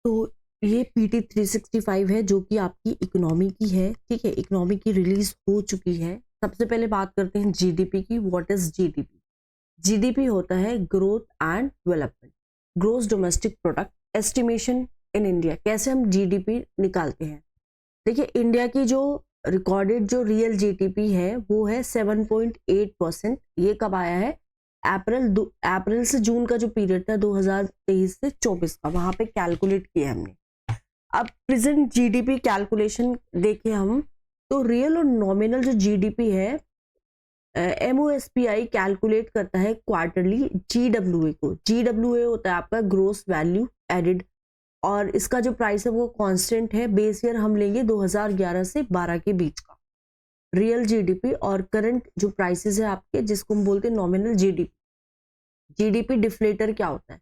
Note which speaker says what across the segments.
Speaker 1: तो ये पीटी 365 है जो कि आपकी इकोनॉमी की है, ठीक है। इकोनॉमी की रिलीज हो चुकी है। सबसे पहले बात करते हैं जीडीपी की। What is GDP? जीडीपी होता है growth and development, gross domestic product estimation in India. कैसे हम जीडीपी निकालते हैं? देखिए, इंडिया की जो रिकॉर्डेड जो रियल जीडीपी है वो है 7.8%। ये कब आया है? अप्रैल से जून का जो पीरियड था 2023 से 24 का, वहां पे कैलकुलेट किया हमने। अब प्रेजेंट जीडीपी कैलकुलेशन देखें हम, तो रियल और नॉमिनल जो जीडीपी है, एमओएसपीआई कैलकुलेट करता है क्वार्टरली जीडब्ल्यूए को। जीडब्ल्यूए होता है आपका ग्रोस वैल्यू एडेड, और इसका जो प्राइस है वो कांस्टेंट है। बेस ईयर हम लेंगे 2011 से 12 के बीच का रियल जीडीपी, और करंट जो प्राइसेस है आपके, जिसको हम बोलते हैं नॉमिनल जीडीपी। जीडीपी डिफ्लेटर क्या होता है?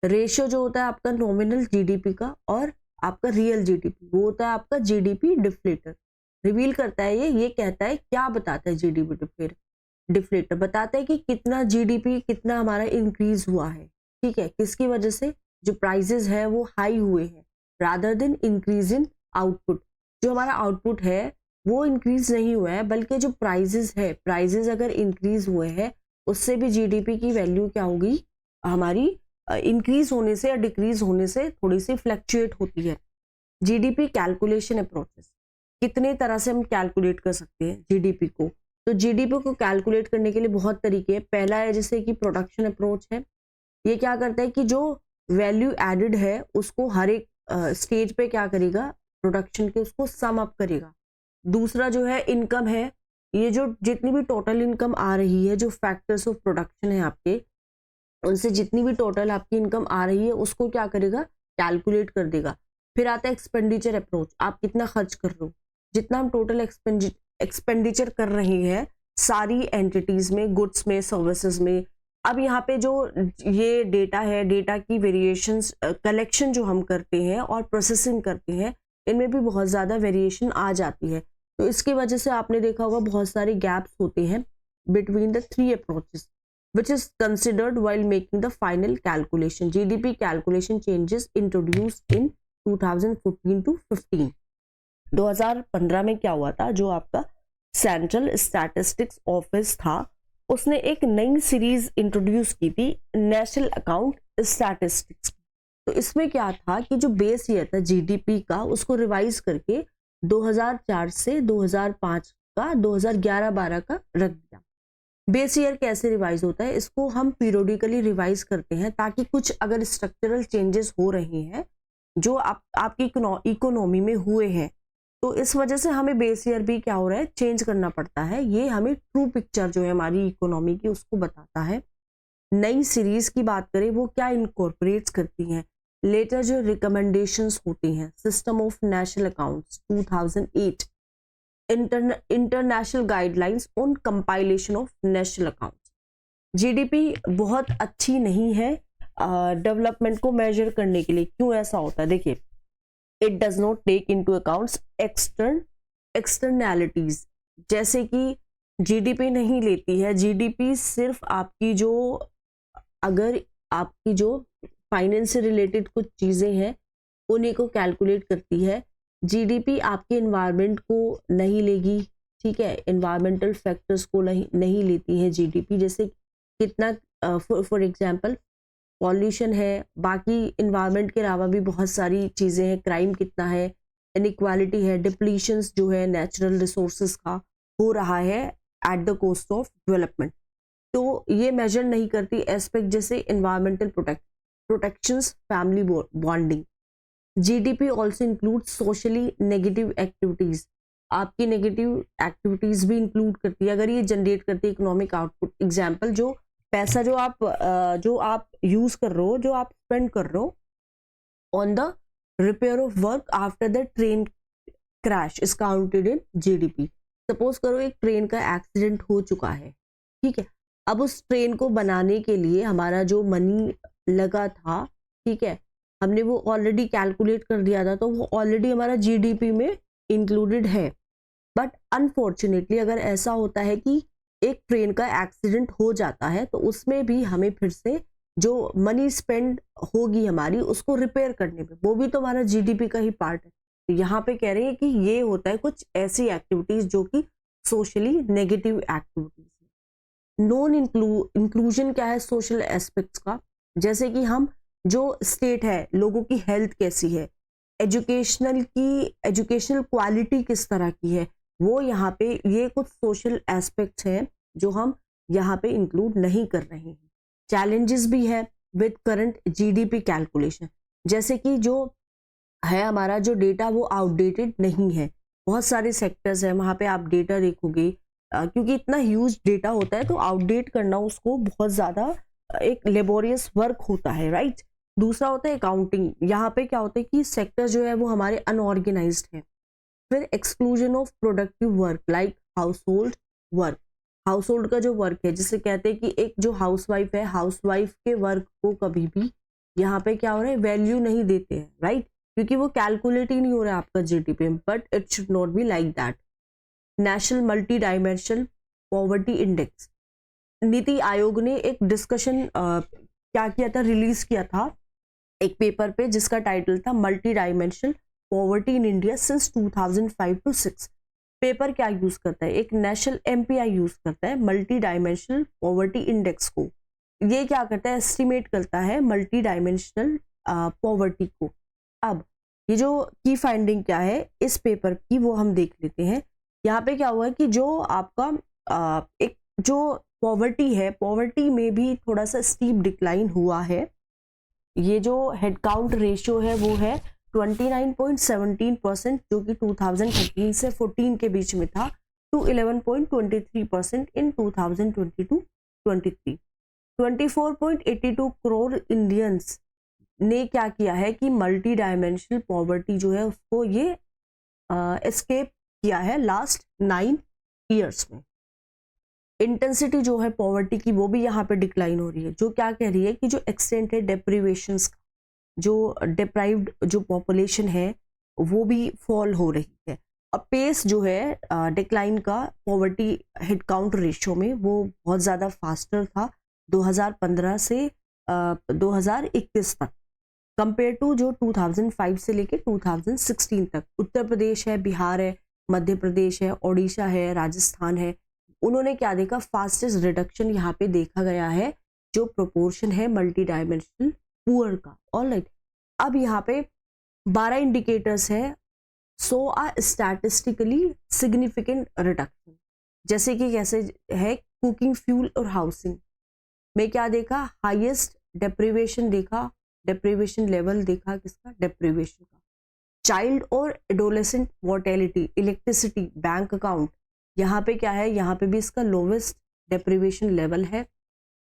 Speaker 1: रेशियो जो होता है आपका नॉमिनल जीडीपी का और आपका रियल जीडीपी, वो होता है आपका जीडीपी डिफ्लेटर। रिवील करता है ये कहता है, क्या बताता है जीडीपी डिफ्लेटर? बताता है कि कितना जीडीपी, कितना हमारा इंक्रीज हुआ है, ठीक है। किसकी वजह से? जो प्राइसेस है वो हाई हुए हैं, rather than increase in output. जो हमारा आउटपुट है वो इंक्रीज नहीं हुआ है, बल्कि जो प्राइसेस है, प्राइसेस अगर इंक्रीज हुए हैं उससे भी जीडीपी की वैल्यू क्या होगी हमारी? इंक्रीज होने से या डिक्रीज होने से थोड़ी सी फ्लक्चुएट होती है। जीडीपी कैलकुलेशन अप्रोचेस, कितने तरह से हम कैलकुलेट कर सकते हैं जीडीपी को? तो जीडीपी को कैलकुलेट करने के लिए बहुत तरीके हैं। पहला है जैसे कि प्रोडक्शन अप्रोच है। ये क्या करता है कि जो वैल्यू एडेड है उसको हर एक स्टेज पे क्या करेगा, प्रोडक्शन के, उसको सम अप करेगा। दूसरा जो है इनकम है। ये जो जितनी भी टोटल इनकम आ रही है, जो फैक्टर्स ऑफ प्रोडक्शन है आपके, उनसे जितनी भी टोटल आपकी इनकम आ रही है उसको क्या करेगा, कैलकुलेट कर देगा। फिर आता है एक्सपेंडिचर अप्रोच। आप कितना खर्च कर रहे हो, जितना हम टोटल एक्सपेंडिचर कर रहे हैं सारी एंटिटीज में, गुड्स में, सर्विसेज में। अब यहाँ पे जो ये डेटा है, डेटा की वेरिएशंस, कलेक्शन जो हम करते हैं और प्रोसेसिंग करते हैं, इनमें भी बहुत ज़्यादा वेरिएशन आ जाती है। तो इसकी वजह से आपने देखा होगा बहुत सारे गैप्स होते हैं between the three approaches which is considered while making the final calculation. GDP calculation changes introduced in 2014 to 15. 2015 में क्या हुआ था? जो आपका सेंट्रल स्टैटिस्टिक्स ऑफिस था, उसने एक नई सीरीज इंट्रोड्यूस की थी, नेशनल अकाउंट स्टैटिस्टिक्स। तो इसमें क्या था कि जो बेस ईयर था जीडीपी का, उसको रिवाइज करके 2004 से 2005 का 2011-12 का रख दिया। बेस ईयर कैसे रिवाइज होता है? इसको हम पीरियोडिकली रिवाइज करते हैं, ताकि कुछ अगर स्ट्रक्चरल चेंजेस हो रहे हैं जो आपकी इकोनॉमी में हुए हैं, तो इस वजह से हमें बेस ईयर भी क्या हो रहा है, चेंज करना पड़ता है। ये हमें ट्रू पिक्चर जो है हमारी इकोनॉमी की उसको बताता है। नई सीरीज की बात करें, वो क्या इनकॉर्पोरेट्स करती हैं? लेटर जो रिकमेंडेशंस होती हैं, system of national accounts 2008, international guidelines on compilation of national accounts. GDP बहुत अच्छी नहीं है डेवलपमेंट को मेजर करने के लिए। क्यों ऐसा होता है? देखिए, it does not take into accounts externalities, जैसे कि जीडीपी नहीं लेती है। जीडीपी सिर्फ आपकी जो, अगर आपकी जो फाइनेंस से रिलेटेड कुछ चीजें हैं उन्हीं को कैलकुलेट करती है। जीडीपी आपके एनवायरनमेंट को नहीं लेगी, ठीक है, एनवायरमेंटल फैक्टर्स को नहीं लेती है जीडीपी। जैसे कितना फॉर एग्जांपल पॉल्यूशन है, बाकी एनवायरनमेंट के अलावा भी बहुत सारी चीज़ें हैं, क्राइम कितना है, इनइक्वालिटी है, डिप्लीशंस जो है नेचुरल रिसोर्सेज का हो रहा है at the cost of development. तो ये मेजर नहीं करती एस्पेक्ट जैसे environmental protections, family bonding. GDP also include socially negative activities. आपकी नेगेटिव एक्टिविटीज भी इंक्लूड करती है अगर ये जनरेट करती है इकोनॉमिक आउटपुट। एग्जाम्पल, जो पैसा जो आप यूज कर रहे हो, जो आप स्पेंड कर रहे हो on the repair of work after the train crash is counted in GDP. Suppose करो एक ट्रेन का एक्सीडेंट हो चुका है, ठीक है, अब उस ट्रेन को बनाने के लिए हमारा जो मनी लगा था, ठीक है, हमने वो ऑलरेडी कैलकुलेट कर दिया था, तो वो ऑलरेडी हमारा जीडीपी में इंक्लूडेड है। बट अनफॉर्चुनेटली अगर ऐसा होता है कि एक ट्रेन का एक्सीडेंट हो जाता है, तो उसमें भी हमें फिर से जो मनी स्पेंड होगी हमारी उसको रिपेयर करने में, वो भी तो हमारा जीडीपी का ही पार्ट है। तो यहाँ पे कह रहे हैं कि ये होता है कुछ ऐसी एक्टिविटीज जो कि सोशली नेगेटिव एक्टिविटीज है। नॉन इंक्लूजन क्या है सोशल एस्पेक्ट्स का, जैसे कि हम जो स्टेट है, लोगों की हेल्थ कैसी है, एजुकेशनल क्वालिटी किस तरह की है, वो यहाँ पे ये कुछ सोशल एस्पेक्ट्स हैं जो हम यहाँ पे इंक्लूड नहीं कर रहे हैं। चैलेंजेस भी है विद करंट जीडीपी कैलकुलेशन, जैसे कि जो है हमारा जो डेटा वो आउटडेटेड नहीं है। बहुत सारे सेक्टर्स हैं वहाँ पे आप डेटा देखोगे, क्योंकि इतना ह्यूज डेटा होता है तो आउटडेट करना उसको बहुत ज़्यादा एक लेबोरियस वर्क होता है, राइट। दूसरा होता है अकाउंटिंग, यहाँ पे क्या होता है कि सेक्टर जो है वो हमारे अनऑर्गेनाइज्ड है। फिर exclusion of productive work like house work, house hold का जो वर्क है, जिसे कहते हैं कि एक जो हाउसवाइफ है, हाउसवाइफ के वर्क को कभी भी यहाँ पे क्या हो रहा है वैल्यू नहीं देते हैं, राइट, क्योंकि वो कैलकुलेट ही नहीं हो रहा है आपका जीडीपी में, but it should not be like that. National multi dimensional poverty index, NITI Aayog ने एक डिस्कशन क्या किया था, रिलीज किया था एक पेपर पे जिसका टाइटल था multi dimensional poverty in India since 2005 to 6। Paper क्या यूज करता है, एक नेशनल एमपीआई यूज करता है मल्टी डायमेंशनल पॉवर्टी इंडेक्स को। ये क्या करता है, एस्टिमेट करता है मल्टी डायमेंशनल पॉवर्टी को। अब ये जो की फाइंडिंग क्या है इस पेपर की वो हम देख लेते हैं। यहाँ पे क्या हुआ है कि जो आपका एक जो पॉवर्टी है, पॉवर्टी में भी थोड़ा सा स्टीप डिक्लाइन हुआ है। ये जो हेड काउंट रेशियो है वो है 29.17% जो कि 2013 से 14 के बीच में था, टू 11.23% इन 2022-23। 24.82 करोड़ इंडियंस ने क्या किया है कि मल्टी डायमेंशनल पॉवर्टी जो है उसको ये एस्केप किया है लास्ट 9 ईयर्स में। इंटेंसिटी जो है पॉवर्टी की वो भी यहाँ पे डिक्लाइन हो रही है, जो क्या कह रही है कि जो एक्सटेंट है डेप्रिवेशंस का, जो डिप्राइव्ड जो पॉपुलेशन है वो भी फॉल हो रही है। अब पेस जो है डिक्लाइन का पॉवर्टी हेड काउंट रेशियो में वो बहुत ज़्यादा फास्टर था 2015 से 2021 तक कंपेयर टू जो 2005 से लेके 2016 तक। उत्तर प्रदेश है, बिहार है, मध्य प्रदेश है, ओडिशा है, राजस्थान है, उन्होंने क्या देखा, फास्टेस्ट रिडक्शन यहाँ पे देखा गया है जो प्रोपोर्शन है मल्टी डायमेंशनल पुअर का। ऑलराइट, अब यहाँ पे 12 इंडिकेटर्स है, सो आ स्टैटिस्टिकली सिग्निफिकेंट रिडक्शन। जैसे कि कैसे है, कुकिंग फ्यूल और हाउसिंग में क्या देखा, हाईएस्ट डेप्रिवेशन देखा, डेप्रिवेशन लेवल देखा किसका, डेप्रिवेशन का। चाइल्ड और adolescent mortality, electricity, bank account, यहाँ पे क्या है, यहाँ पे भी इसका लोवेस्ट डेप्रिवेशन लेवल है।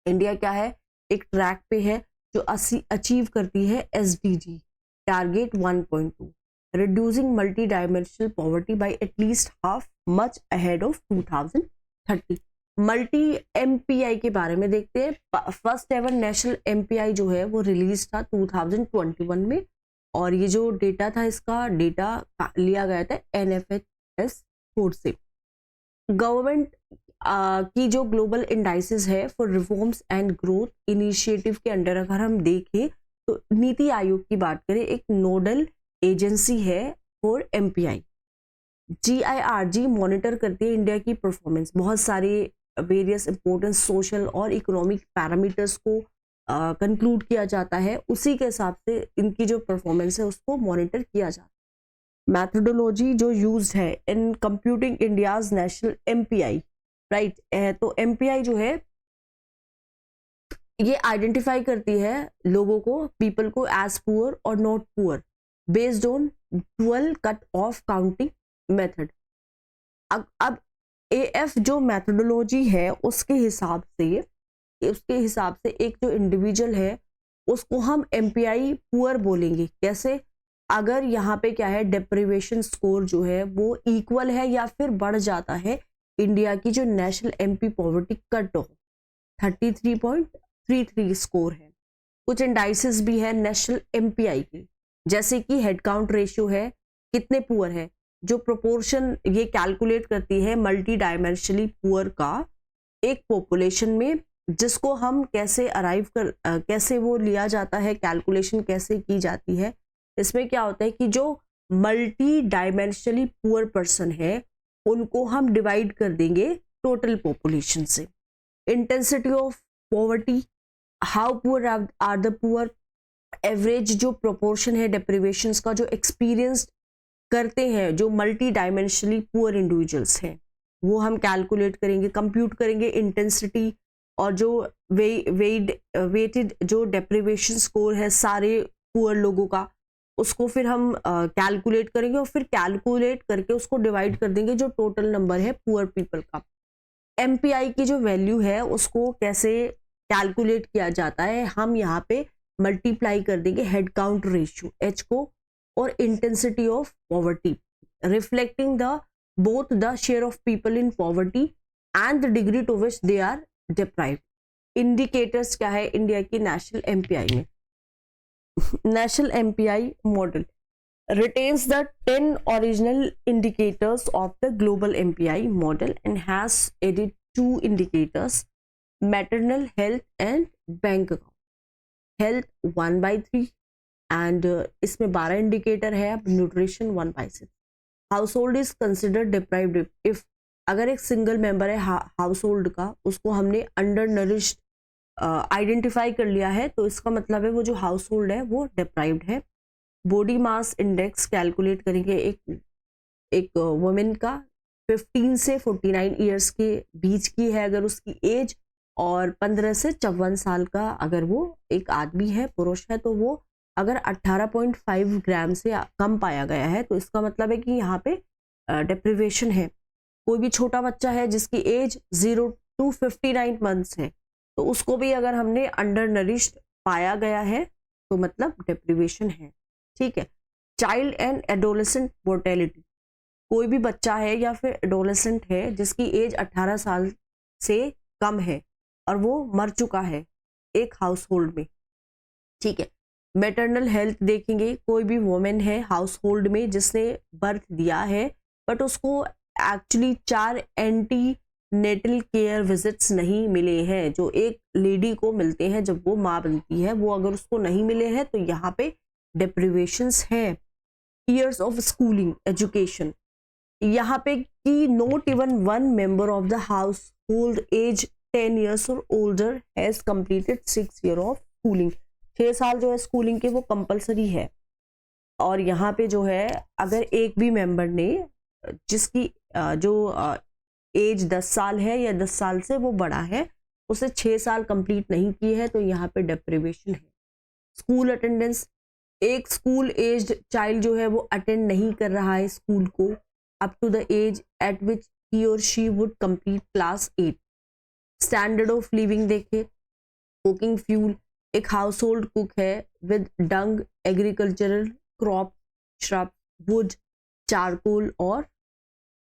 Speaker 1: इंडिया क्या है, एक ट्रैक पे है जो अचीव करती है SDG target 1.2, reducing multi dimensional poverty bye at least half, much ahead of 2030। Multi MPI के बारे में देखते हैं। फर्स्ट एवर नेशनल एमपीआई जो है वो रिलीज था 2021 में, और ये जो डेटा था इसका डेटा लिया गया था NFHS कोड से। गवर्नमेंट की जो ग्लोबल इंडाइसेस है for reforms and growth initiative के अंडर अगर हम देखें तो नीति आयोग की बात करें, एक नोडल एजेंसी है फॉर एमपीआई। GIRG मॉनिटर करती है इंडिया की परफॉर्मेंस, बहुत सारे वेरियस इंपॉर्टेंट सोशल और इकोनॉमिक पैरामीटर्स को कंक्लूड किया जाता है, उसी के हिसाब से इनकी जो परफॉर्मेंस है उसको मॉनिटर किया जाता है। मैथडोलॉजी जो यूज है in computing India's national MPI, right, तो एमपीआई जो है ये आइडेंटिफाई करती है लोगों को, पीपल को एज पुअर और not poor based on 12 cut off counting method. अब AF जो मैथडोलॉजी है उसके हिसाब से एक जो इंडिविजुअल है उसको हम एमपीआई पुअर बोलेंगे। कैसे, अगर यहाँ पे क्या है, डेप्रिवेशन स्कोर जो है वो इक्वल है या फिर बढ़ जाता है इंडिया की जो national MP poverty cut off 33.33 score है। कुछ इंडाइसेस भी है नेशनल एमपीआई के, जैसे कि हेड काउंट रेशियो है, कितने पुअर है, जो प्रोपोर्शन ये कैलकुलेट करती है मल्टी डायमेंशनली पुअर का एक पॉपुलेशन में जिसको हम कैसे कैसे वो लिया जाता है, कैलकुलेशन कैसे की जाती है। इसमें क्या होता है कि जो मल्टी डायमेंशनली पुअर पर्सन है उनको हम डिवाइड कर देंगे टोटल पॉपुलेशन से। Intensity of poverty, how poor are the poor, average जो प्रोपोर्शन है डेप्रिवेशंस का जो एक्सपीरियंस करते हैं जो मल्टी डायमेंशनली पुअर इंडिविजुअल्स हैं, वो हम कैलकुलेट करेंगे, कंप्यूट करेंगे इंटेंसिटी, और जो वेटेड जो डेप्रिवेशन स्कोर है सारे पुअर लोगों का, उसको फिर हम कैलकुलेट करेंगे और फिर कैलकुलेट करके उसको डिवाइड कर देंगे जो टोटल नंबर है पुअर पीपल का। एमपीआई की जो वैल्यू है उसको कैसे कैलकुलेट किया जाता है, हम यहाँ पे मल्टीप्लाई कर देंगे हेड काउंट रेशियो एच को और intensity of poverty, reflecting the both the share of people in poverty and the degree to which they are deprived. Indicators क्या है इंडिया की नेशनल एमपीआई में? National MPI model retains the 10 original indicators of the global MPI model and has added 2 indicators, maternal health and bank account. Health 1/3 and इसमें 12 indicator है, nutrition 1/6. House is considered deprived if, अगर एक single member है house hold का, उसको हमने under nourished identify कर लिया है, तो इसका मतलब है वो जो हाउस होल्ड है वो डिप्राइव्ड है। बॉडी मास इंडेक्स कैलकुलेट करेंगे एक वुमेन का 15 से 49 ईयर्स के बीच की है अगर उसकी एज, और 15 से 54 साल का अगर वो एक आदमी है, पुरुष है, तो वो अगर 18.5 ग्राम से कम पाया गया है तो इसका मतलब है कि यहाँ पे डेप्रिवेशन है। कोई भी छोटा बच्चा है जिसकी एज 0 to 59 मंथ्स है, तो उसको भी अगर हमने अंडर नरिश्ड पाया गया है तो मतलब डेप्रिवेशन है। ठीक है। चाइल्ड एंड एडोलेसेंट मोर्टेलिटी, कोई भी बच्चा है या फिर एडोलेसेंट है जिसकी एज 18 साल से कम है और वो मर चुका है एक हाउस होल्ड में। ठीक है। मैटरनल हेल्थ देखेंगे, कोई भी वुमेन है हाउस होल्ड में जिसने बर्थ दिया है बट उसको actually 4 antenatal care visits नहीं मिले हैं, जो एक लेडी को मिलते हैं जब वो माँ बनती है, वो अगर उसको नहीं मिले हैं तो यहाँ पे डेप्रिवेशंस है। ईयर्स ऑफ स्कूलिंग एजुकेशन, यहाँ पे कि not even one member of the house hold age 10 years और older has completed 6 year of schooling, 6 साल जो है स्कूलिंग के वो कंपलसरी है। और यहाँ पे जो है अगर एक भी मेंबर ने जिसकी जो एज 10 साल है या 10 साल से वो बड़ा है, उसे 6 साल कंप्लीट नहीं किए है तो यहाँ पे डेप्रिवेशन है। स्कूल अटेंडेंस, एक स्कूल एज्ड चाइल्ड जो है वो अटेंड नहीं कर रहा है स्कूल को up to the age at which he और she would complete class 8। Standard of living देखे, कुकिंग फ्यूल, एक हाउस होल्ड कुक है with dung, agricultural crop, shrub, wood, charcoal और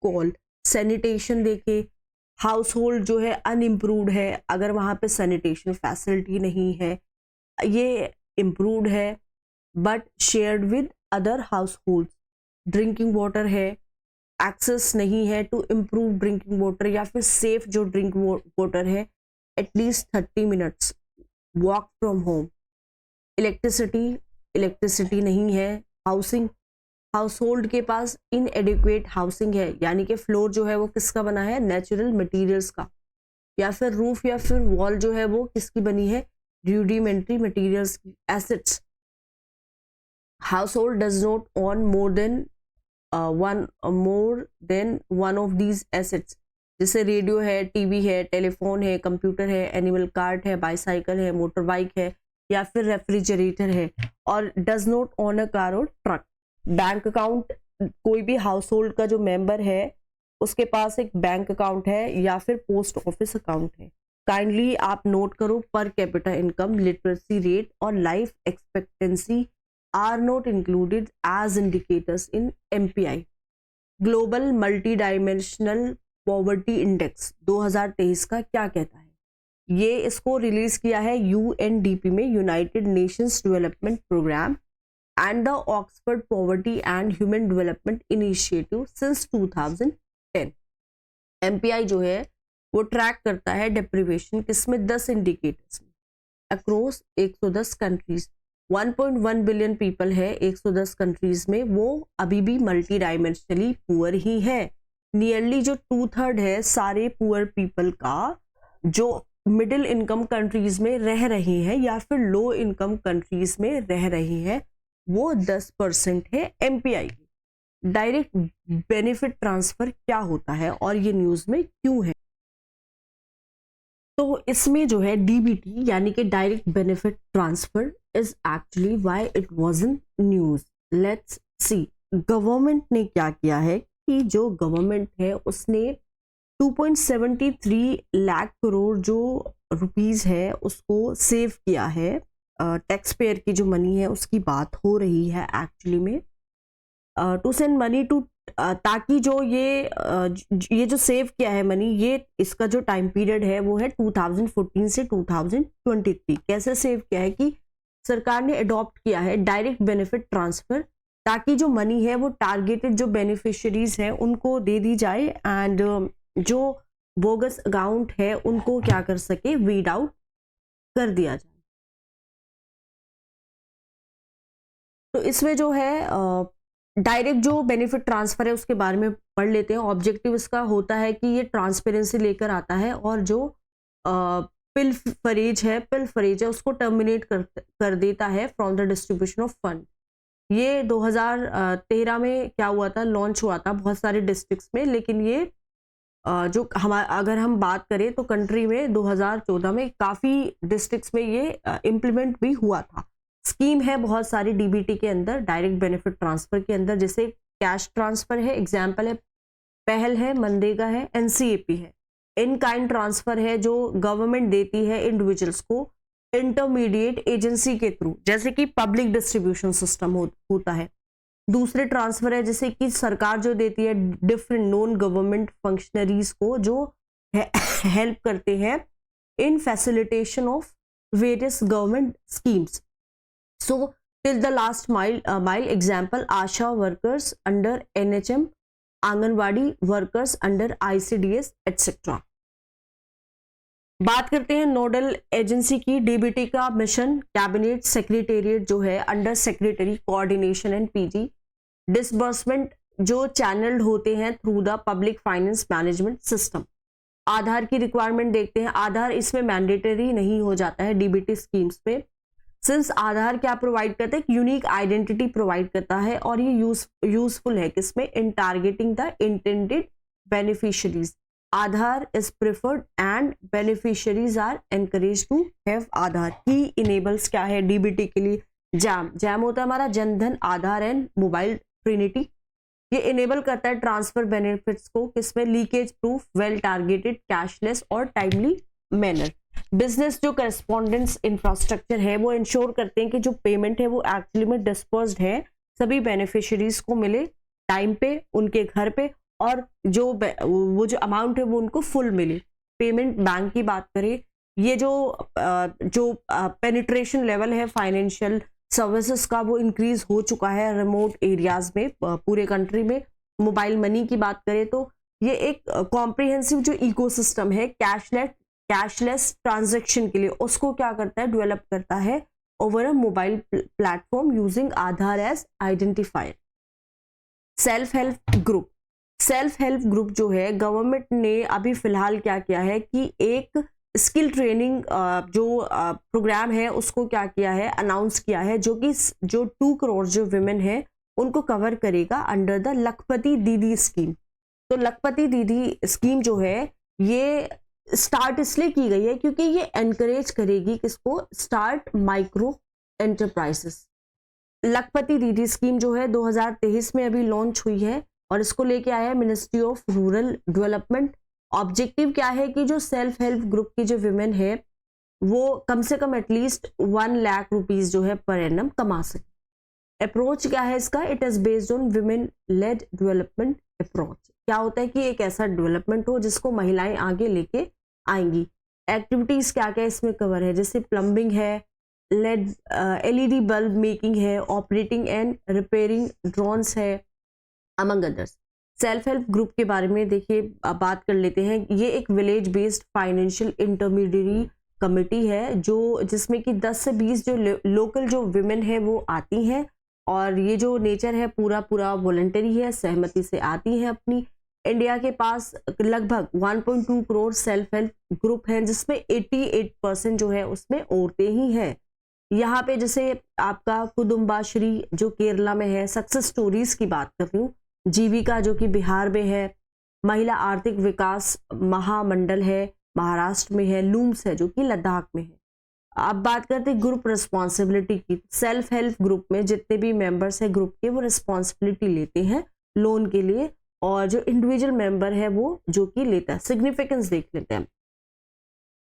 Speaker 1: कोल। सैनिटेशन देखे, हाउस होल्ड जो है अनइम्प्रूव्ड है, अगर वहाँ पे सैनिटेशन फैसिलिटी नहीं है, ये इम्प्रूव्ड है but shared with other house hold. Drinking water है, एक्सेस नहीं है टू इम्प्रूव ड्रिंकिंग वाटर या फिर सेफ जो ड्रिंक वाटर है at least 30 minutes walk from home. Electricity नहीं है। हाउसिंग, हाउस होल्ड के पास इनएडिक्वेट हाउसिंग है, यानी कि फ्लोर जो है वो किसका बना है, नेचुरल मटेरियल्स का, या फिर रूफ या फिर वॉल जो है वो किसकी बनी है, रूडिमेंट्री मटेरियल्स की। Assets, household does not own more than one of these assets, जैसे रेडियो है, टीवी है, टेलीफोन है, कंप्यूटर है, एनिमल कार्ट है, बाईसाइकिल है, मोटर बाइक है या फिर रेफ्रिजरेटर है। और does not own a car और ट्रक। बैंक अकाउंट, कोई भी हाउस होल्ड का जो मेंबर है उसके पास एक बैंक अकाउंट है या फिर पोस्ट ऑफिस अकाउंट है। काइंडली आप नोट करो, per capita income, literacy rate और life expectancy are not included as indicators in MPI. Global Multidimensional Poverty Index 2023 का क्या कहता है? ये इसको रिलीज किया है UNDP में, United Nations Development Programme and the Oxford Poverty and Human Development Initiative since 2010। MPI जो है वो ट्रैक करता है डेप्रिवेशन किसमें, 10 इंडिकेटर्स में अक्रॉस 110 कंट्रीज। 1.1 बिलियन पीपल है 110 कंट्रीज में, वो अभी भी मल्टी डायमेंशनली पुअर ही है। नियरली जो 2/3 है सारे पुअर पीपल का जो मिडिल इनकम कंट्रीज में रह रही हैं या फिर लो इनकम कंट्रीज में रह रही हैं, वो 10% है एमपीआई की। डायरेक्ट बेनिफिट ट्रांसफर क्या होता है और ये न्यूज में क्यों है? तो इसमें जो है डीबीटी यानी कि direct benefit transfer is actually why it was in news. Let's see government ने क्या किया है कि जो गवर्नमेंट है उसने 2.73 लाख करोड़ जो रुपीस है उसको सेव किया है। टैक्स पेयर की जो मनी है उसकी बात हो रही है एक्चुअली में, टू सेंड मनी टू, ताकि जो ये जो सेव किया है मनी, ये इसका जो टाइम पीरियड है वो है 2014 से 2023। कैसे सेव किया है कि सरकार ने अडॉप्ट किया है डायरेक्ट बेनिफिट ट्रांसफर, ताकि जो मनी है वो टारगेटेड जो बेनिफिशियरीज हैं उनको दे दी जाए एंड जो बोगस अकाउंट है उनको क्या कर सके, वीड आउट कर दिया जाए। तो इसमें जो है डायरेक्ट जो बेनिफिट ट्रांसफर है उसके बारे में पढ़ लेते हैं। ऑब्जेक्टिव इसका होता है कि ये ट्रांसपेरेंसी लेकर आता है और जो पिलफरेज है उसको टर्मिनेट कर देता है from the distribution of fund. ये 2013 में क्या हुआ था, लॉन्च हुआ था बहुत सारे डिस्ट्रिक्ट्स में, लेकिन ये जो अगर हम बात करें तो कंट्री में 2014 में काफ़ी डिस्ट्रिक्ट्स में ये इम्प्लीमेंट भी हुआ था। स्कीम है बहुत सारी डीबीटी के अंदर, डायरेक्ट बेनिफिट ट्रांसफर के अंदर, जैसे कैश ट्रांसफर है, एग्जाम्पल है पहल है, मनरेगा है, एनसीएपी है। इन काइंड ट्रांसफर है जो गवर्नमेंट देती है इंडिविजुअल्स को इंटरमीडिएट एजेंसी के थ्रू, जैसे कि पब्लिक डिस्ट्रीब्यूशन सिस्टम होता है। दूसरे ट्रांसफर है जैसे कि सरकार जो देती है डिफरेंट नॉन गवर्नमेंट फंक्शनरीज को जो हेल्प करते हैं in facilitation of various government schemes. So till the last mile example ASHA workers under NHM, anganwadi workers under ICDS etcetera. बात करते हैं नोडल एजेंसी की। डीबीटी का मिशन कैबिनेट सेक्रेटेरिएट जो है under secretary coordination and PG disbursement जो channelled होते हैं through the public finance management system. Aadhaar की रिक्वायरमेंट देखते हैं। आधार इसमें मैंडेटरी नहीं हो जाता है डीबीटी स्कीम्स पे, सिंस आधार क्या प्रोवाइड करता है, यूनिक आइडेंटिटी प्रोवाइड करता है और ये यूजफुल है किसमें, in targeting the intended beneficiaries. Aadhaar is preferred and beneficiaries are encourage to have Aadhaar. Key enablers क्या है डीबीटी के लिए, जैम होता है हमारा जनधन, आधार एंड मोबाइल ट्रिनिटी। ये इनेबल करता है ट्रांसफर बेनिफिट्स को किसमें, leakage proof, well targeted, cashless और टाइमली मैनर। बिजनेस जो करस्पॉन्डेंस इंफ्रास्ट्रक्चर है वो इंश्योर करते हैं कि जो पेमेंट है वो एक्चुअली में डिस्पर्स्ड है, सभी बेनिफिशियरीज को मिले टाइम पे उनके घर पे, और वो जो अमाउंट है वो उनको फुल मिले। पेमेंट बैंक की बात करें, ये जो पेनिट्रेशन लेवल है फाइनेंशियल सर्विसेज का वो इंक्रीज हो चुका है रिमोट एरियाज में पूरे कंट्री में। मोबाइल मनी की बात करें तो ये एक कॉम्प्रिहेंसिव जो इकोसिस्टम है कैशलेस ट्रांजैक्शन के लिए, उसको क्या करता है, डेवलप करता है over a mobile platform using Aadhaar as identifier. Self help group जो है गवर्नमेंट ने अभी फिलहाल क्या किया है कि एक स्किल ट्रेनिंग जो प्रोग्राम है उसको क्या किया है, अनाउंस किया है, जो कि जो 2 करोड़ जो विमेन है उनको कवर करेगा अंडर द लखपति दीदी स्कीम। तो लखपति दीदी स्कीम जो है ये स्टार्ट इसलिए की गई है क्योंकि ये एनकरेज करेगी किसको, स्टार्ट माइक्रो एंटरप्राइजेस। लखपति दीदी स्कीम जो है 2023 में अभी लॉन्च हुई है और इसको लेके आया है ministry of Rural development. Objective क्या है कि जो सेल्फ हेल्प ग्रुप की जो विमेन है वो कम से कम एटलीस्ट 1 लाख रुपीज जो है पर एनम कमा सके। अप्रोच क्या है इसका, it is based on women lead development approach. क्या होता है कि एक ऐसा डेवलपमेंट हो जिसको महिलाएं आगे लेके आएंगी। एक्टिविटीज क्या क्या इसमें कवर है, जैसे प्लम्बिंग है, LED बल्ब मेकिंग है, ऑपरेटिंग एंड रिपेयरिंग ड्रोन्स है, among others. Self help group के बारे में देखिए अब बात कर लेते हैं। ये एक village based financial intermediary committee है जो जिसमें कि 10 से 20 जो लोकल जो विमेन है वो आती हैं, और ये जो नेचर है पूरा पूरा वॉलंटरी है, सहमति से आती हैं अपनी। इंडिया के पास लगभग 1.2 करोड़ सेल्फ हेल्प ग्रुप हैं, जिसमें 88% जो है उसमें औरतें ही हैं। यहाँ पे जैसे आपका कुदुम्बाश्री जो केरला में है, सक्सेस स्टोरीज की बात कर रही हूँ, जीविका जो कि बिहार में है, महिला आर्थिक विकास महामंडल है महाराष्ट्र में है, लूम्स है जो कि लद्दाख में है। अब बात करते हैं ग्रुप रिस्पॉन्सिबिलिटी की। सेल्फ हेल्प ग्रुप में जितने भी मेंबर्स हैं ग्रुप के, वो रिस्पॉन्सिबिलिटी लेते हैं लोन के लिए, और जो इंडिविजुअल मेंबर है वो जो कि लेता है। सिग्निफिकेंस देख लेते हैं।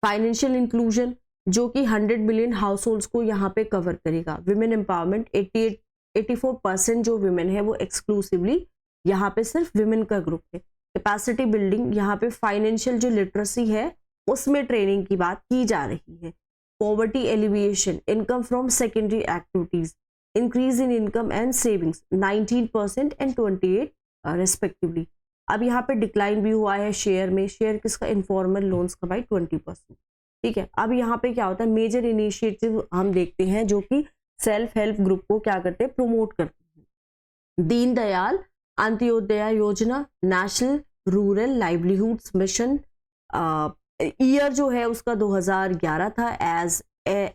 Speaker 1: फाइनेंशियल इंक्लूजन जो कि 100 मिलियन हाउस होल्ड्स को यहाँ पे कवर करेगा। विमेन एम्पावरमेंट 84% जो विमेन है वो एक्सक्लूसिवली यहाँ पे सिर्फ विमेन का ग्रुप है। कैपेसिटी बिल्डिंग, यहाँ पे फाइनेंशियल जो लिटरेसी है उसमें ट्रेनिंग की बात की जा रही है। Poverty alleviation, income from secondary activities, increase in income and savings 19% and 28 respectively. अब यहाँ पे डिक्लाइन भी हुआ है शेयर में। शेयर किसका? इनफॉर्मल लोन्स का भाई 20%। ठीक है, अब यहाँ पे क्या होता है, मेजर इनिशिएटिव हम देखते हैं जो कि सेल्फ हेल्प ग्रुप को क्या करते हैं, प्रमोट करते हैं। Deendayal Antyodaya Yojana, National Rural Livelihoods Mission, year जो है उसका 2011 था, as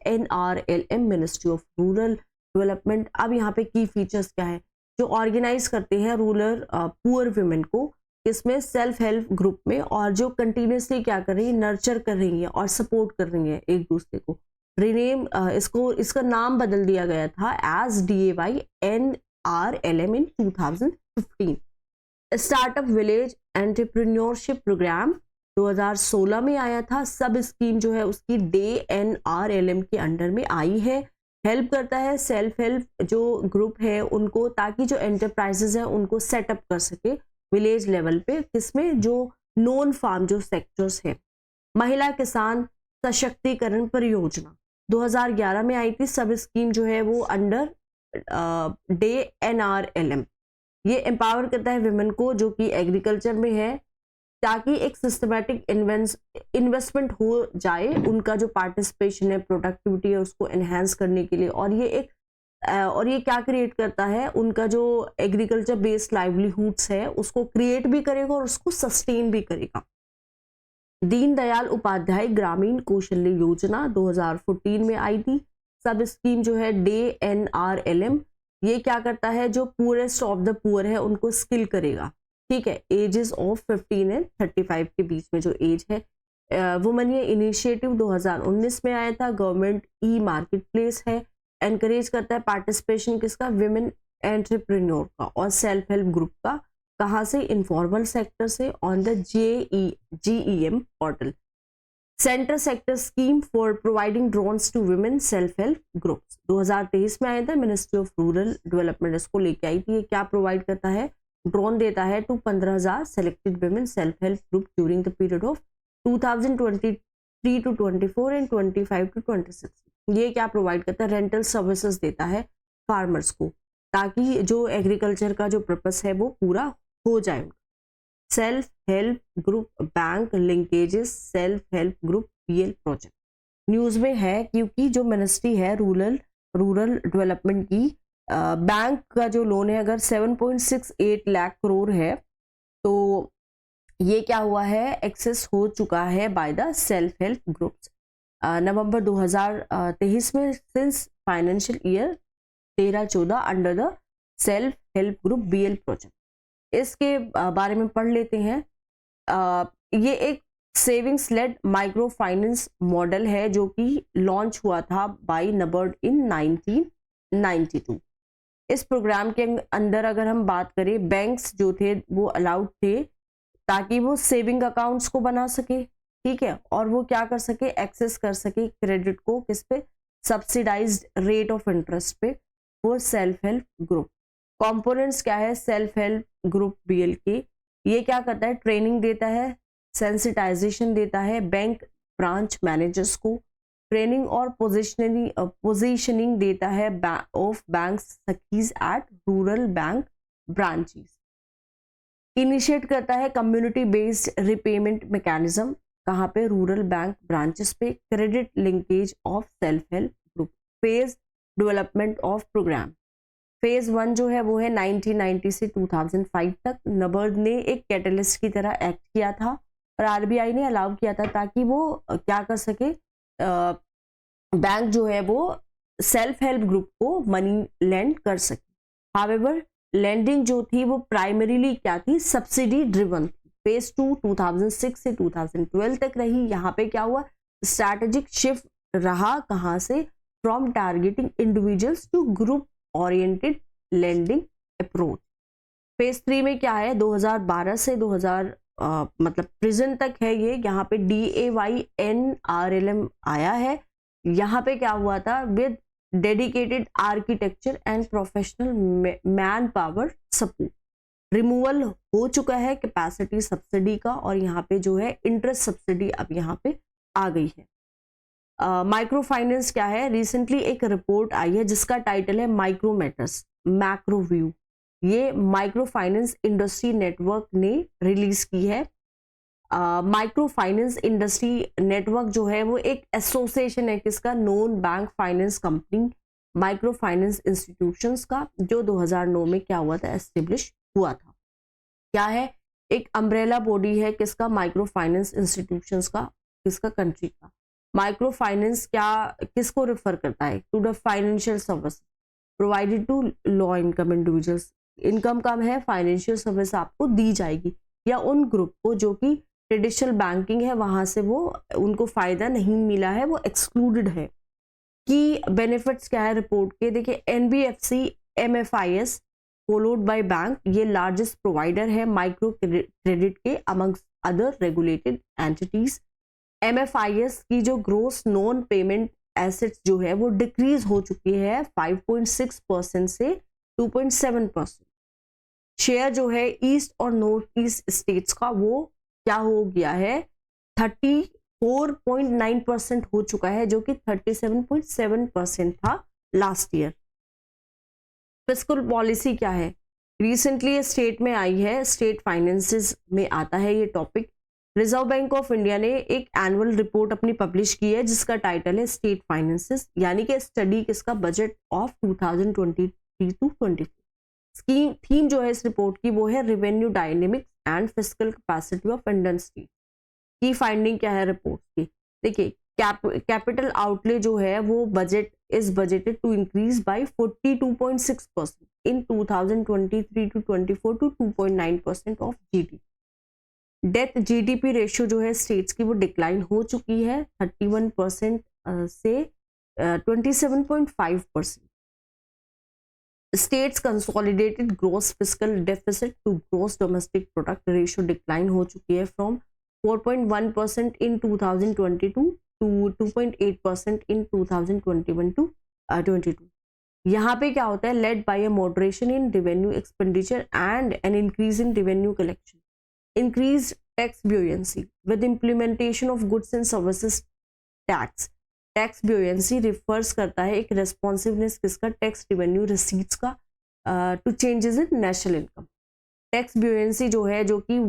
Speaker 1: NRLM Ministry of Rural Development. अब यहाँ पे की फीचर्स क्या है, जो ऑर्गेनाइज करते हैं रूरल पुअर वुमेन को इसमें सेल्फ हेल्प ग्रुप में, और जो कंटिन्यूसली क्या कर रही है, नर्चर कर रही है और सपोर्ट कर रही है एक दूसरे को। रिनेम इसका नाम बदल दिया गया था एज DAY NRLM इन 2015। स्टार्टअप विलेज एंटरप्रेन्योरशिप प्रोग्राम 2016 में आया था। सब स्कीम जो है उसकी DNRLM के अंडर में आई है। हेल्प करता है सेल्फ हेल्प जो ग्रुप है उनको, ताकि जो एंटरप्राइजेज है उनको सेटअप कर सके विलेज लेवल पे, किसमें, जो नॉन फार्म जो सेक्टर्स है। महिला किसान सशक्तिकरण परियोजना 2011 में आई थी। सब स्कीम जो है वो अंडर DNRLM। ये एम्पावर करता है विमेन को जो कि एग्रीकल्चर में है, ताकि एक सिस्टमैटिक इन्वेस्टमेंट हो जाए, उनका जो पार्टिसिपेशन है, प्रोडक्टिविटी है, उसको एनहांस करने के लिए। और ये क्या क्रिएट करता है, उनका जो एग्रीकल्चर बेस्ड लाइवलीहुड्स है उसको क्रिएट भी करेगा और उसको सस्टेन भी करेगा। दीनदयाल उपाध्याय ग्रामीण कौशल्य योजना 2014 में आई थी। सब स्कीम जो है DNRLM, ये क्या करता है, जो पुअरेस्ट ऑफ द पुअर है उनको स्किल करेगा। ठीक है, एजेस ऑफ 15 एंड 35 के बीच में जो एज है। वुमेन ये इनिशिएटिव 2019 में आया था। गवर्नमेंट मार्केट प्लेस है, एनकरेज करता है पार्टिसिपेशन किसका, विमेन एंटरप्रेन्योर का और सेल्फ हेल्प ग्रुप का। कहाँ से? इनफॉर्मल सेक्टर से, on the GEM portal. Central sector scheme for providing drones to women self help groups 2023 में आया था। मिनिस्ट्री ऑफ रूरल डेवलपमेंट इसको लेके आई थी। ये क्या प्रोवाइड करता है, ड्रोन देता है to 15,000 selected women self help group during the period of 2023 to 24 and 25 to 26। ये क्या प्रोवाइड करता है, रेंटल सर्विसेज देता है फार्मर्स को, ताकि जो एग्रीकल्चर का जो पर्पस है वो पूरा हो जाए। Self help group bank linkages, self help group PL project news में है, क्योंकि जो मिनिस्ट्री है रूरल डेवलपमेंट की, बैंक का जो लोन है अगर 7.68 लाख करोड़ है, तो ये क्या हुआ है, एक्सेस हो चुका है by the self help groups. November 2023 में since financial year 13-14 under the self help group BL project. इसके बारे में पढ़ लेते हैं। ये एक savings led micro finance model है जो कि लॉन्च हुआ था बाय NABARD इन 1992। इस प्रोग्राम के अंदर अगर हम बात करें, बैंक्स जो थे वो अलाउड थे ताकि वो सेविंग अकाउंट्स को बना सके। ठीक है, और वो क्या कर सके, एक्सेस कर सके क्रेडिट को, किस पे, सब्सिडाइज्ड रेट ऑफ इंटरेस्ट पे, वो सेल्फ हेल्प ग्रुप। कंपोनेंट्स क्या है सेल्फ हेल्प ग्रुप BL के, ये क्या करता है, ट्रेनिंग देता है, सेंसिटाइजेशन देता है बैंक ब्रांच मैनेजर्स को, ट्रेनिंग और पोजीशनिंग देता है of bank sakhis at rural bank branches. Initiate करता है कम्युनिटी बेस्ड रिपेमेंट मैकेनिज्म, कहाँ पे, रूरल बैंक ब्रांचेस पे, credit linkage of self help group, phase development of program. Phase 1 जो है वो है 1990 से 2005 तक। नबार्ड ने एक कैटलिस्ट की तरह एक्ट किया था और आरबीआई ने अलाउ किया था ताकि वो क्या कर सके, बैंक जो है वो सेल्फ हेल्प ग्रुप को मनी लेंड कर सके। हावेवर लेंडिंग जो थी वो प्राइमरीली क्या थी, सब्सिडी ड्रिवन थी। फेज 2 2006 से 2012 तक रही। यहाँ पे क्या हुआ, स्ट्रैटेजिक शिफ्ट रहा, कहाँ से, from targeting individuals to group oriented lending approach. Phase 3 में क्या है, 2012 से 2000 मतलब प्रेजेंट तक है ये। यहाँ पे DAYNRLM आया है। यहाँ पे क्या हुआ था, with dedicated architecture and professional man power support. Removal हो चुका है कैपेसिटी सब्सिडी का और यहाँ पे जो है इंटरेस्ट सब्सिडी अब यहाँ पे आ गई है। माइक्रो फाइनेंस क्या है, रिसेंटली एक रिपोर्ट आई है जिसका टाइटल है माइक्रो मैटर्स मैक्रो व्यू। ये माइक्रो फाइनेंस इंडस्ट्री नेटवर्क ने रिलीज की है। माइक्रो फाइनेंस इंडस्ट्री नेटवर्क जो है वो एक एसोसिएशन है किसका, non bank finance company micro finance institutions का, जो 2009 में क्या हुआ था, एस्टेब्लिश हुआ था। क्या है, एक अम्ब्रेला बॉडी है किसका, माइक्रो फाइनेंस इंस्टीट्यूशंस का, किसका, कंट्री का। माइक्रो फाइनेंस क्या किसको रेफर करता है, to the financial service provided to low income individuals. Income कम है, फाइनेंशियल सर्विस आपको दी जाएगी, या उन ग्रुप को जो कि ट्रेडिशनल बैंकिंग है वहां से वो उनको फायदा नहीं मिला है, वो एक्सक्लूडेड है। की बेनिफिट्स क्या है रिपोर्ट के, देखिए NBFC MFIS followed by bank, ये लार्जेस्ट प्रोवाइडर है माइक्रो क्रेडिट के amongst other regulated entities. MFIS की जो ग्रोस नॉन पेमेंट एसेट्स जो है वो डिक्रीज हो चुकी है 5.6% से 2.7%। शेयर जो है ईस्ट और नॉर्थ ईस्ट स्टेट्स का वो क्या हो गया है, 34.9% हो चुका है, जो कि 37.7% था लास्ट ईयर। फिस्कल पॉलिसी क्या है, रिसेंटली स्टेट में आई है, स्टेट फाइनेंसेस में आता है ये topic. Reserve bank of India ने एक एनुअल रिपोर्ट अपनी पब्लिश की है जिसका टाइटल है स्टेट फाइनेंसेस, यानी कि स्टडी किसका, budget of 2023 to 24। Scheme theme जो है इस रिपोर्ट की वो है revenue dynamics and fiscal capacity of Indian state. की फाइंडिंग क्या है रिपोर्ट की, देखिए कैपिटल आउटले जो है वो budget is budgeted to increase by 42.6% in 2023 to 24 to 2.9% of GDP। Death GDP ratio जो है स्टेट्स की वो डिक्लाइन हो चुकी है 31% से 27.5%। States consolidated gross fiscal deficit to gross domestic product ratio decline हो चुकी है from 4.1% in 2022 to 2.8% in 2021 to 22। यहाँ पे क्या होता है, led by a moderation in revenue expenditure and an increase in revenue collection, increase tax buoyancy with implementation of goods and services tax। Tax buoyancy refers करता है एक responsiveness किसका, tax revenue receipts का to changes in national income. Tax buoyancy जो है जो कि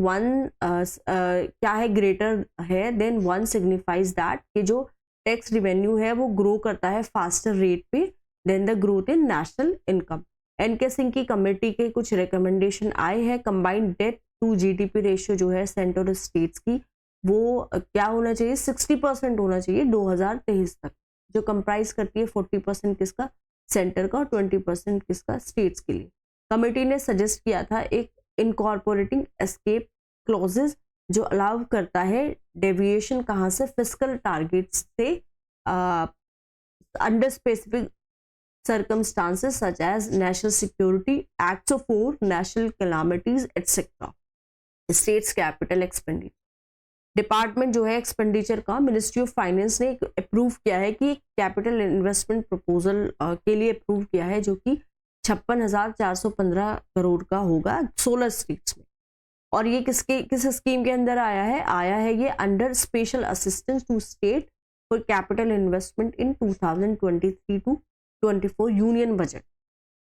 Speaker 1: क्या है, ग्रेटर है देन 1 सिग्निफाइज दैट कि जो टैक्स रेवेन्यू है वो ग्रो करता है फास्टर रेट पे than the growth in national income. N K Singh की कमेटी के कुछ रिकमेंडेशन आए हैं। Combined debt to GDP ratio जो है सेंटर और स्टेट्स की वो क्या होना चाहिए, 60% होना चाहिए 2023 तक, जो कंप्राइज करती है 40% किसका, सेंटर का, और 20% किसका, स्टेट्स के लिए। कमेटी ने सजेस्ट किया था एक इनकॉर्पोरेटिंग एस्केप क्लॉजेस जो अलाउ करता है डेविएशन कहाँ से, फिस्कल टारगेट्स से under specific circumstances such as national security, acts of war, national calamities, etc. States capital expenditure department जो है एक्सपेंडिचर का, मिनिस्ट्री ऑफ फाइनेंस ने अप्रूव किया है कि कैपिटल इन्वेस्टमेंट प्रपोजल के लिए अप्रूव किया है जो कि 56,415 करोड़ का होगा 16 स्टेट्स में। और ये किस स्कीम के अंदर आया है ये under special assistance to state for capital investment in 2023 to 24 union budget.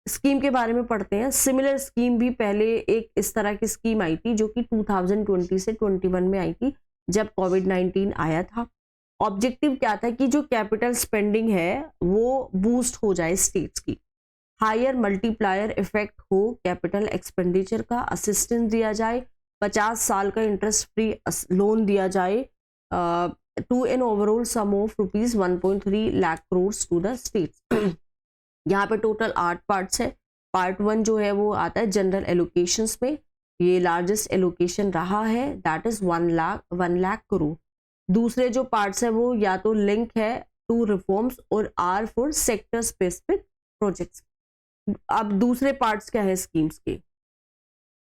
Speaker 1: Scheme के बारे में पढ़ते हैं। सिमिलर स्कीम भी पहले एक इस तरह की स्कीम आई थी जो कि 2020 से 21 में आई थी जब कोविड-19 आया था। ऑब्जेक्टिव क्या था कि जो कैपिटल स्पेंडिंग है वो बूस्ट हो जाए स्टेट्स की, हायर मल्टीप्लायर इफेक्ट हो कैपिटल एक्सपेंडिचर का, असिस्टेंस दिया जाए, 50 साल का इंटरेस्ट फ्री लोन दिया जाए to an overall sum of rupees 1.3 lakh crore to the states. यहाँ पे टोटल 8 पार्ट्स है। पार्ट 1 जो है वो आता है जनरल एलोकेशंस में, ये लार्जेस्ट एलोकेशन रहा है, दैट इज 1 लाख करोड़। दूसरे जो पार्ट्स है वो या तो लिंक है टू रिफॉर्म्स और or for sector specific projects. अब दूसरे पार्ट्स क्या है स्कीम्स के?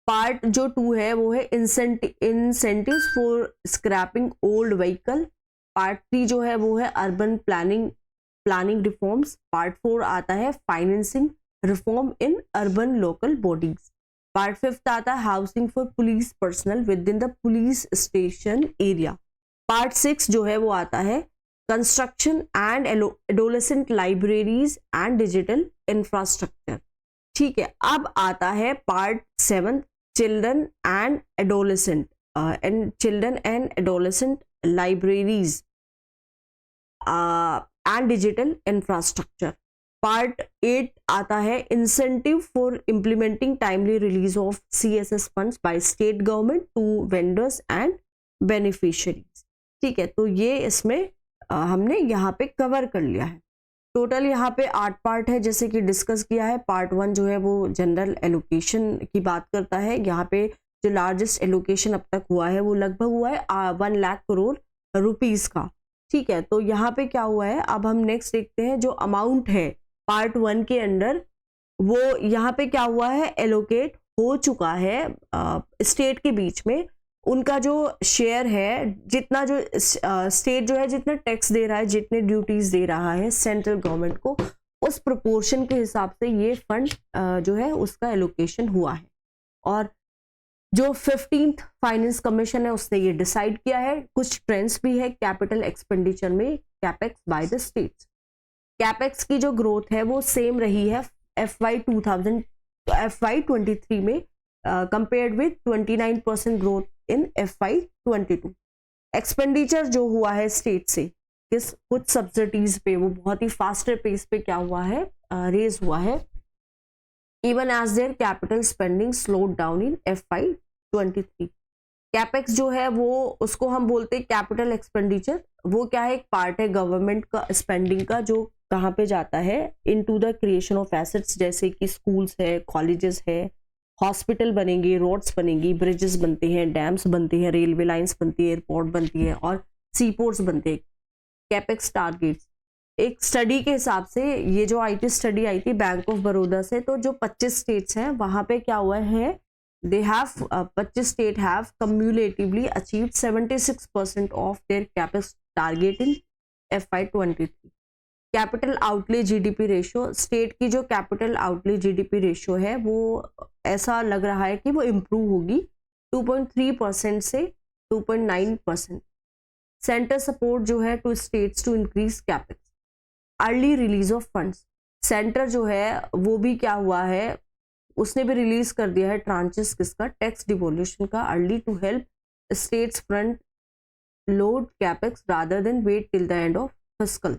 Speaker 1: पार्ट जो 2 है वो है incentives for scrapping old vehicle. Part 3 जो है वो है अर्बन प्लानिंग रिफॉर्म्स। पार्ट 4 आता है financing reform in urban local bodies. Part 5 आता है housing for police personnel within the police station area. Part 6 जो है वो आता है construction and adolescent libraries and digital infrastructure. ठीक है, अब आता है part 7 children and adolescent libraries and digital infrastructure. Part 8 आता है incentive for implementing timely release of CSS funds by state government to vendors and beneficiaries. ठीक है, तो ये इसमें हमने यहाँ पे कवर कर लिया है। टोटल यहाँ पे 8 पार्ट है जैसे कि डिस्कस किया है। पार्ट 1 जो है वो जनरल एलोकेशन की बात करता है। यहाँ पे जो लार्जेस्ट एलोकेशन अब तक हुआ है वो लगभग हुआ है 1 लाख करोड़ रुपीस का। ठीक है, तो यहाँ पे क्या हुआ है, अब हम नेक्स्ट देखते हैं जो अमाउंट है पार्ट 1 के अंडर, वो यहाँ पे क्या हुआ है, एलोकेट हो चुका है स्टेट के बीच में। उनका जो शेयर है, जितना जो स्टेट जो है जितना टैक्स दे रहा है, जितने ड्यूटीज दे रहा है सेंट्रल गवर्नमेंट को, उस प्रोपोर्शन के हिसाब से ये फंड जो है उसका एलोकेशन हुआ है। और जो 15th फाइनेंस कमीशन है उसने ये डिसाइड किया है। कुछ ट्रेंड्स भी है कैपिटल एक्सपेंडिचर में, capex by the states. Capex की जो ग्रोथ है वो सेम रही है FY23 में compared with 29% growth in FY22। Expenditure जो हुआ है स्टेट से कुछ सब्सिडीज पे वो बहुत ही फास्टर पेस पे क्या हुआ है, रेज हुआ है, even as their capital spending slowed down in FY23। Capex जो है वो उसको हम बोलते हैं कैपिटल एक्सपेंडिचर। वो क्या है, एक पार्ट है गवर्नमेंट का स्पेंडिंग का जो कहाँ पे जाता है, into the creation of assets, जैसे कि स्कूल्स है, कॉलेजेस है, हॉस्पिटल बनेंगे, रोड्स बनेंगी, ब्रिजेस बनते हैं, डैम्स बनते हैं, रेलवे लाइंस बनती है, एयरपोर्ट बनती है और सीपोर्ट्स बनते हैं। कैपेक्स टारगेट्स एक स्टडी के हिसाब से, ये जो IT स्टडी आई थी बैंक ऑफ बड़ौदा से, तो जो 25 स्टेट्स हैं वहां पे क्या हुआ है, they have 25 state have cumulatively achieved 76% of their capex target in FY23। Capital outlay GDP ratio, state की जो कैपिटल आउटले GDP रेशियो है वो ऐसा लग रहा है कि वो इम्प्रूव होगी 2.3% से 2.9%। सेंटर सपोर्ट जो है to states to increase capex. Early release of funds, centre जो है वो भी क्या हुआ है, उसने भी रिलीज कर दिया है ट्रांचेस किसका, टैक्स डिवोल्यूशन का, early to help states front load capex rather than wait till the end of fiscal.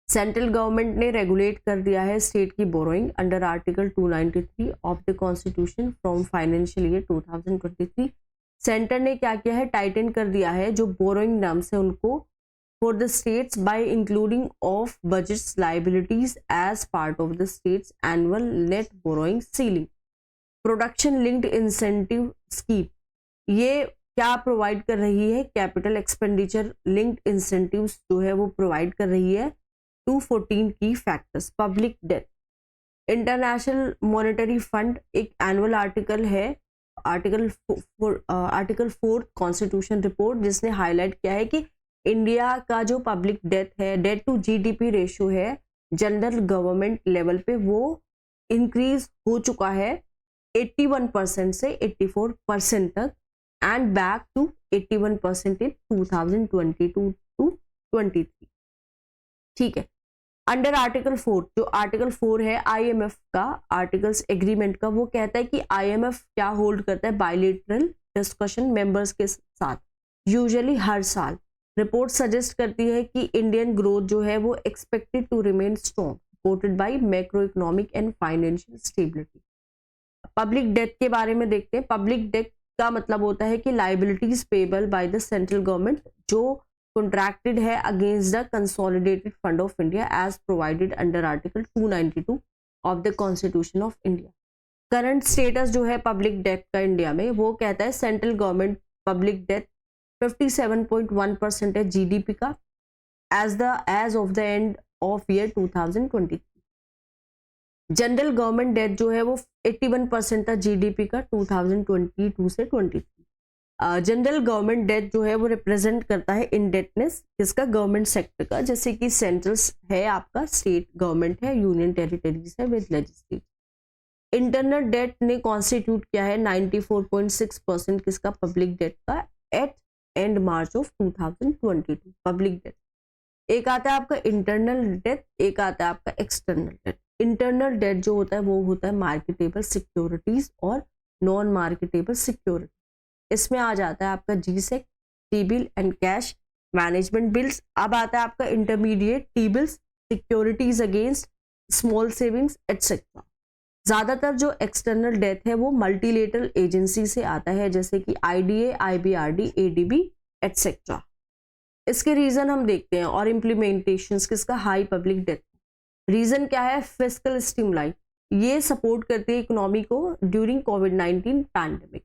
Speaker 1: Central government ने रेगुलेट कर दिया है स्टेट की borrowing under article 293 of the constitution from financial year 2023। Centre ने क्या किया है, टाइटन कर दिया है जो बोरोइंग नॉर्म्स है उनको for the states by including of budgets liabilities as part of the states annual net borrowing ceiling. Production linked incentive scheme, ये क्या प्रोवाइड कर रही है, कैपिटल एक्सपेंडिचर लिंक्ड इंसेंटिव्स जो है वो प्रोवाइड कर रही है 214 की factors. Public debt, international monetary fund एक एनुअल आर्टिकल है, आर्टिकल 4 कॉन्स्टिट्यूशन रिपोर्ट, जिसने हाईलाइट किया है कि इंडिया का जो पब्लिक डेट है, डेट टू GDP रेशियो है जनरल गवर्नमेंट लेवल पे, वो इंक्रीज हो चुका है 81% से 84% तक and back to 81% in 2022 to 23। ठीक है, अंडर आर्टिकल 4, जो आर्टिकल 4 है आईएमएफ का आर्टिकल्स एग्रीमेंट का, वो कहता है कि आईएमएफ क्या होल्ड करता है, बायलैटरल डिस्कशन मेंबर्स के साथ यूजुअली हर साल। रिपोर्ट सजेस्ट करती है कि इंडियन ग्रोथ जो है वो expected to remain strong, supported by macro economic and financial stability. Public debt के बारे में देखते हैं। पब्लिक डेट का मतलब होता है कि liabilities payable by the central government जो कॉन्ट्रैक्टेड है against the consolidated fund of India as provided under article 292 of the constitution of India. Current status जो है पब्लिक डेट का इंडिया में, वो कहता है सेंट्रल गवर्नमेंट पब्लिक डेट 57.1% है जीडीपी का as of the end of year 2023। General government debt जो है वो 81% था जीडीपी का 2022 से 23। जनरल गवर्नमेंट डेट जो है वो रिप्रेजेंट करता है इंडेटनेस किसका, गवर्नमेंट सेक्टर का, जैसे कि सेंट्रल है आपका, स्टेट गवर्नमेंट है, यूनियन टेरिटरीज है विद लेजिस्लेचर। इंटरनल डेट ने कॉन्स्टिट्यूट किया है 94.6% किसका, पब्लिक डेट का at end March of 2022। Public debt एक आता है आपका इंटरनल डेट, एक आता है आपका एक्सटर्नल डेट। इंटरनल डेट जो होता है वो होता है मार्केटेबल सिक्योरिटीज और नॉन मार्केटेबल सिक्योरिटी। इसमें आ जाता है आपका G-sec, T bill and cash management bills. अब आता है आपका intermediate T bills, securities against small savings etcetera. ज्यादातर जो एक्सटर्नल डेट है वो मल्टीलेटरल एजेंसी से आता है, जैसे कि आईडीए, आईबीआरडी, एडीबी एटसेट्रा। इसके रीजन हम देखते हैं और इम्प्लीमेंटेशंस किसका, हाई पब्लिक डेट। रीजन क्या है, फिस्कल स्टिमुलाई, ये सपोर्ट करती है इकोनॉमी को ड्यूरिंग कोविड-19 पैंडेमिक।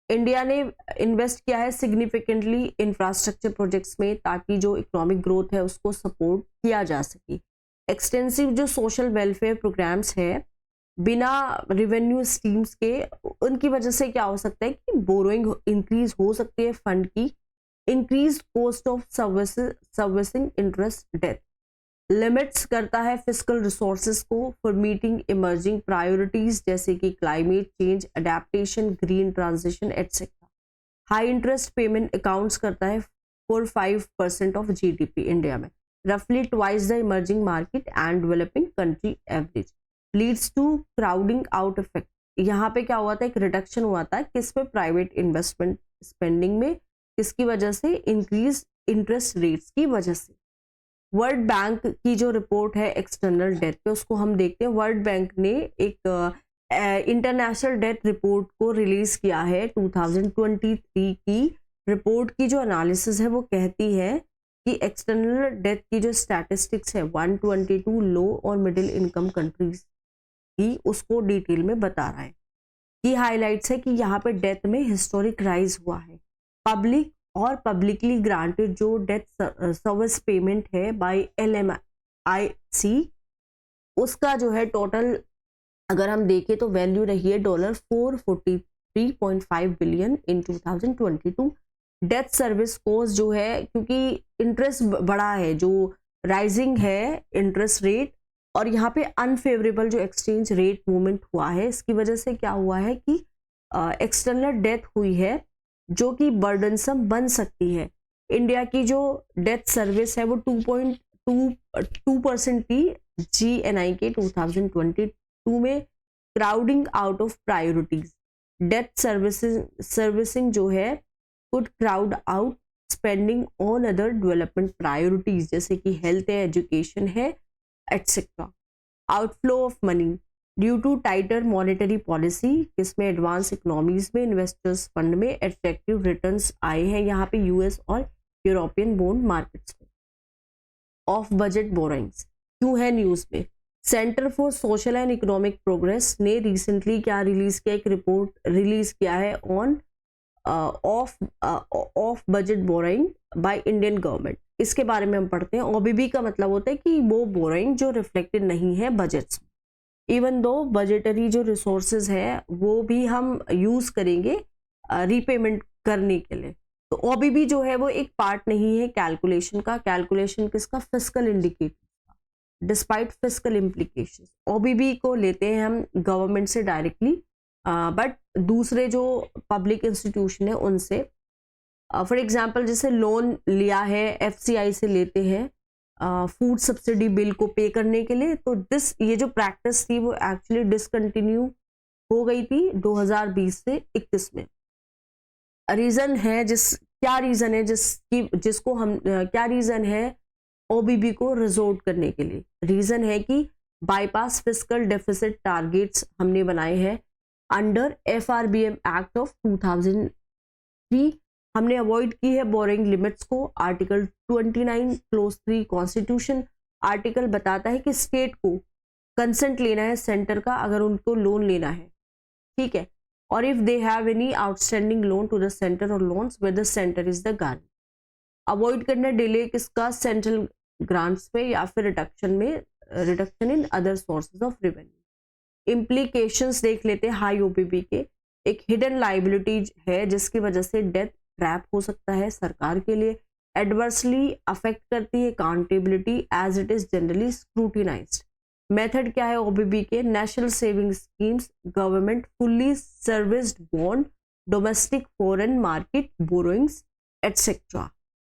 Speaker 1: इंडिया ने इन्वेस्ट किया है सिग्निफिकेंटली इंफ्रास्ट्रक्चर प्रोजेक्ट्स में ताकि जो इकोनॉमिक ग्रोथ है उसको सपोर्ट किया जा सके। एक्सटेंसिव जो सोशल वेलफेयर प्रोग्राम्स है बिना रेवेन्यू स्कीम्स के, उनकी वजह से क्या हो सकता है कि बोरोइंग इंक्रीज हो सकती है फंड की, increase cost of servicing interest debt. Limits करता है फिस्कल रिसोर्सेज को फॉर मीटिंग इमर्जिंग प्रायोरिटीज जैसे कि climate change, adaptation, green transition etcetera. High interest payment accounts करता है फॉर 5% ऑफ जीडीपी इंडिया में, रफली twice the emerging market and developing country average. Leads to crowding out effect, यहाँ पे क्या हुआ था, एक रिडक्शन हुआ था किस पे, प्राइवेट इन्वेस्टमेंट स्पेंडिंग में, किसकी वजह से, इंक्रीज इंटरेस्ट रेट्स की वजह से। वर्ल्ड बैंक की जो रिपोर्ट है एक्सटर्नल डेट पे, उसको हम देखते हैं। वर्ल्ड बैंक ने एक इंटरनेशनल डेट रिपोर्ट को रिलीज किया है 2023 की। रिपोर्ट की जो एनालिसिस है वो कहती है कि एक्सटर्नल डेट की जो स्टैटिस्टिक्स है 122 लो और मिडिल इनकम कंट्रीज की, उसको डिटेल में बता रहा है। की हाईलाइट्स है कि यहाँ पे डेट में हिस्टोरिक राइज हुआ है। पब्लिक और पब्लिकली ग्रांटेड जो डेट सर्विस पेमेंट है बाय LMIC, उसका जो है टोटल अगर हम देखें तो वैल्यू रही है $443.5 billion in 2022। Debt service cost जो है, क्योंकि इंटरेस्ट बढ़ा है, जो राइजिंग है इंटरेस्ट रेट, और यहाँ पे अनफेवरेबल जो एक्सचेंज रेट मूवमेंट हुआ है, इसकी वजह से क्या हुआ है कि एक्सटर्नल डेट हुई है जो कि बर्डनसम बन सकती है। इंडिया की जो डेट सर्विस है वो 2.2% थी GNI के 2022 में, crowding out of priorities. Debt servicing जो है could crowd out spending on other development priorities जैसे कि हेल्थ है, एजुकेशन है etcetera. Outflow of money due to tighter monetary policy, इसमें एडवांस इकोनॉमीज में इन्वेस्टर्स फंड में अट्रैक्टिव रिटर्न्स आए हैं यहाँ पे यूएस और यूरोपियन बॉन्ड मार्केट्स में। ऑफ बजट बोरोइंग्स क्यों है न्यूज में, centre for social and economic progress ने रिसेंटली क्या रिलीज किया, एक रिपोर्ट रिलीज किया है on off budget borrowing by Indian government. इसके बारे में हम पढ़ते हैं। OBB का मतलब होता है कि वो बोरोइंग जो रिफ्लेक्टेड नहीं है बजट्स, इवन दो बजटरी जो रिसोर्सेज है वो भी हम यूज करेंगे रीपेमेंट करने के लिए। तो OBB जो है वो एक पार्ट नहीं है कैलकुलेशन का। कैलकुलेशन किसका, फिस्कल इंडिकेटर का, डिस्पाइट फिस्कल इम्प्लीकेशंस। OBB को लेते हैं हम गवर्नमेंट से डायरेक्टली, बट दूसरे जो पब्लिक इंस्टीट्यूशन है उनसे। फॉर एग्जांपल जैसे लोन लिया है FCI से लेते हैं, फूड सब्सिडी बिल को पे करने के लिए। तो ये जो प्रैक्टिस थी वो एक्चुअली डिसकंटिन्यू हो गई थी 2020 से 21 में। रीजन है क्या रीजन है ओबीबी को रिजोर्ट करने के लिए? रीजन है कि बाईपास फिस्कल डेफिसिट टारगेट्स हमने बनाए हैं अंडर FRBM एक्ट ऑफ 2003। हमने अवॉइड की है बोरिंग लिमिट्स को। आर्टिकल 29 क्लोज 3 कॉन्स्टिट्यूशन आर्टिकल बताता है कि स्टेट को कंसेंट लेना है सेंटर का अगर उनको लोन लेना है, ठीक है, और if they have any outstanding loan to the centre और loans with the centre is the guarantee. Avoid करना डिले किसका? सेंट्रल ग्रांट्स में या फिर reduction in other sources of revenue. Implications देख लेते हैं हाई ओबीबी के। एक हिडन लाइबिलिटीज है जिसकी वजह से डेथ ट्रैप हो सकता है सरकार के लिए। एडवर्सली अफेक्ट करती है accountability as it is generally scrutinized. Method क्या है ओबीबी के? National saving schemes, government fully serviced bond, domestic foreign market borrowings etcetera.